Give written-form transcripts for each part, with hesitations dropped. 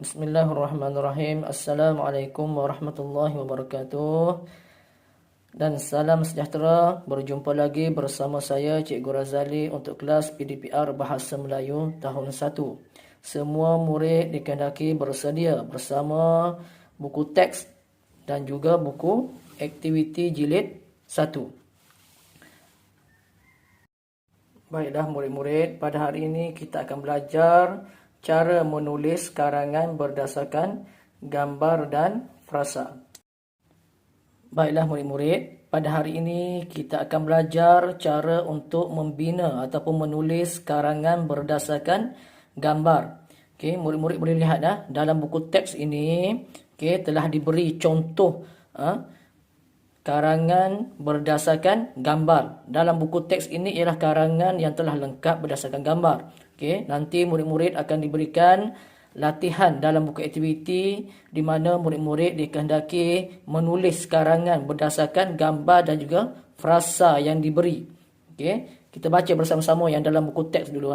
Bismillahirrahmanirrahim. Assalamualaikum warahmatullahi wabarakatuh. Dan salam sejahtera. Berjumpa lagi bersama saya Cikgu Razali untuk kelas PDPR Bahasa Melayu tahun 1. Semua murid dikehendaki bersedia bersama buku teks dan juga buku aktiviti jilid 1. Baiklah murid-murid, pada hari ini kita akan belajar cara menulis karangan berdasarkan gambar dan frasa. Baiklah murid-murid, pada hari ini kita akan belajar cara untuk membina ataupun menulis karangan berdasarkan gambar. Okey, murid-murid boleh lihat dalam buku teks ini, telah diberi contoh karangan berdasarkan gambar. Dalam buku teks ini ialah karangan yang telah lengkap berdasarkan gambar. Nanti murid-murid akan diberikan latihan dalam buku aktiviti di mana murid-murid dikehendaki menulis karangan berdasarkan gambar dan juga frasa yang diberi. Kita baca bersama-sama yang dalam buku teks dulu.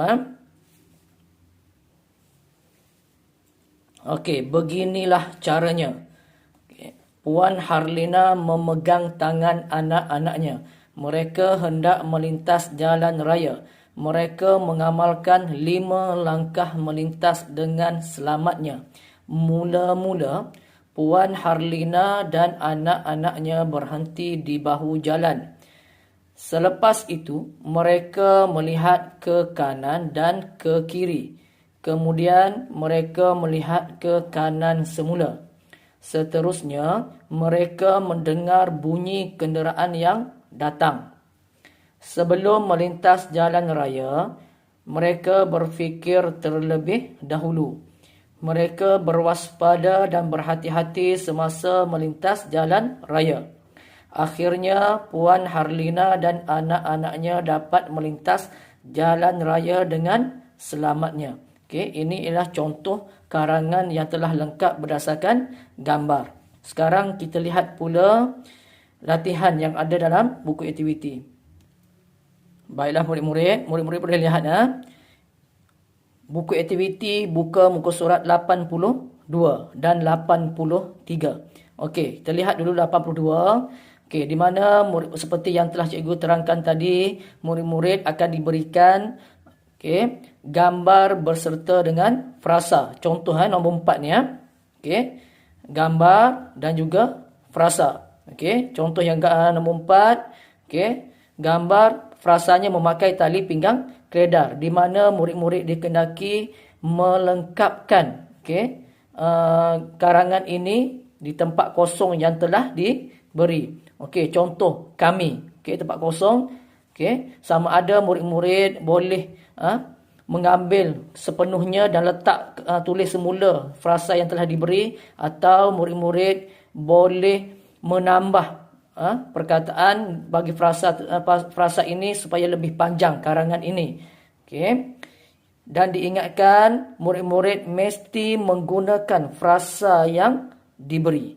Beginilah caranya. Puan Harlina memegang tangan anak-anaknya. Mereka hendak melintas jalan raya. Mereka mengamalkan 5 langkah melintas dengan selamatnya. Mula-mula, Puan Harlina dan anak-anaknya berhenti di bahu jalan. Selepas itu, mereka melihat ke kanan dan ke kiri. Kemudian, mereka melihat ke kanan semula. Seterusnya, mereka mendengar bunyi kenderaan yang datang. Sebelum melintas jalan raya, mereka berfikir terlebih dahulu. Mereka berwaspada dan berhati-hati semasa melintas jalan raya. Akhirnya, Puan Harlina dan anak-anaknya dapat melintas jalan raya dengan selamatnya. Ini ialah contoh karangan yang telah lengkap berdasarkan gambar. Sekarang kita lihat pula latihan yang ada dalam buku aktiviti. Baiklah murid-murid boleh lihat buku aktiviti buka muka surat 82 dan 83. Kita lihat dulu 82. Di mana seperti yang telah cikgu terangkan tadi, murid-murid akan diberikan gambar berserta dengan frasa. Contoh nombor 4 ni gambar dan juga frasa. Contoh yang nombor 4. Gambar frasanya memakai tali pinggang keledar, di mana murid-murid dikehendaki melengkapkan karangan ini di tempat kosong yang telah diberi. Contoh kami, tempat kosong. Sama ada murid-murid boleh mengambil sepenuhnya dan letak tulis semula frasa yang telah diberi, atau murid-murid boleh menambah perkataan bagi frasa ini supaya lebih panjang karangan ini. Dan diingatkan murid-murid mesti menggunakan frasa yang diberi.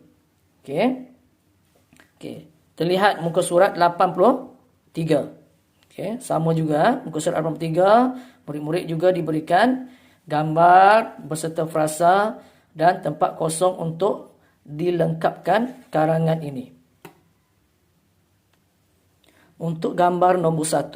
Terlihat muka surat 83. Sama juga muka surat 83, murid-murid juga diberikan gambar beserta frasa dan tempat kosong untuk dilengkapkan karangan ini. Untuk gambar nombor 1,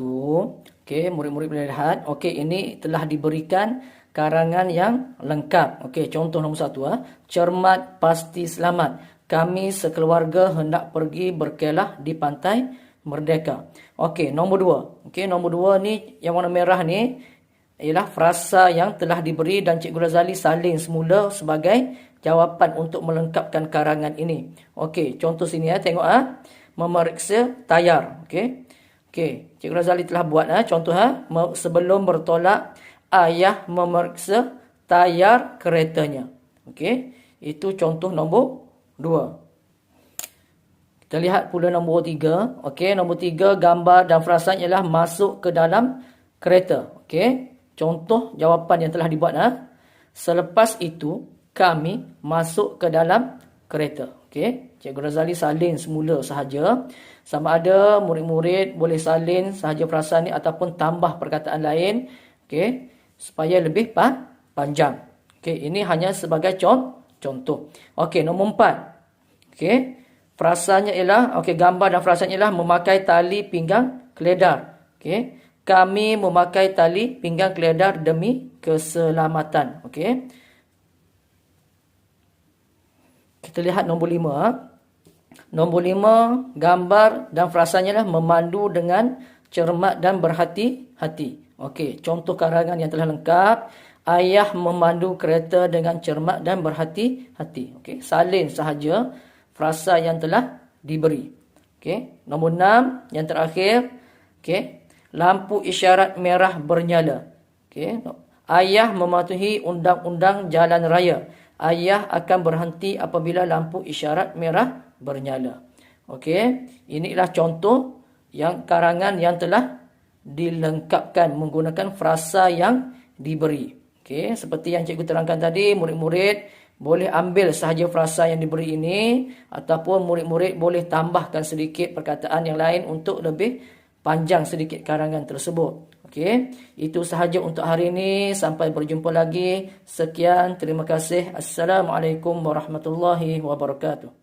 murid-murid boleh lihat, ini telah diberikan karangan yang lengkap. Contoh nombor 1, cermat pasti selamat. Kami sekeluarga hendak pergi berkelah di pantai Merdeka. Nombor 2. Nombor 2 ni yang warna merah ni ialah frasa yang telah diberi dan Cikgu Razali salin semula sebagai jawapan untuk melengkapkan karangan ini. Contoh sini tengok memeriksa tayar. Cikgu Razali telah buat contoh sebelum bertolak ayah memeriksa tayar keretanya. Itu contoh nombor 2. Kita lihat pula nombor 3. Nombor 3, gambar dan frasa ialah masuk ke dalam kereta. Contoh jawapan yang telah dibuat. Selepas itu, kami masuk ke dalam kereta. Cikgu Razali salin semula sahaja. Sama ada murid-murid boleh salin sahaja frasa ni ataupun tambah perkataan lain. Supaya lebih panjang. Okey, ini hanya sebagai contoh. Okey, nombor 4. Okey, frasanya ialah, okey, gambar dan frasanya ialah memakai tali pinggang keledar. Okey, kami memakai tali pinggang keledar demi keselamatan. Okey. Kita lihat nombor 5. Nombor 5, gambar dan frasanya ialah memandu dengan cermat dan berhati-hati. Okey, contoh karangan yang telah lengkap. Ayah memandu kereta dengan cermat dan berhati-hati. Okey, salin sahaja frasa yang telah diberi. Okey, nombor 6 yang terakhir. Okey, lampu isyarat merah bernyala. Okey, ayah mematuhi undang-undang jalan raya. Ayah akan berhenti apabila lampu isyarat merah bernyala. Okey, inilah contoh yang karangan yang telah dilengkapkan menggunakan frasa yang diberi. Okey, seperti yang cikgu terangkan tadi, murid-murid boleh ambil sahaja frasa yang diberi ini ataupun murid-murid boleh tambahkan sedikit perkataan yang lain untuk lebih panjang sedikit karangan tersebut. Okey, itu sahaja untuk hari ini. Sampai berjumpa lagi. Sekian, terima kasih. Assalamualaikum warahmatullahi wabarakatuh.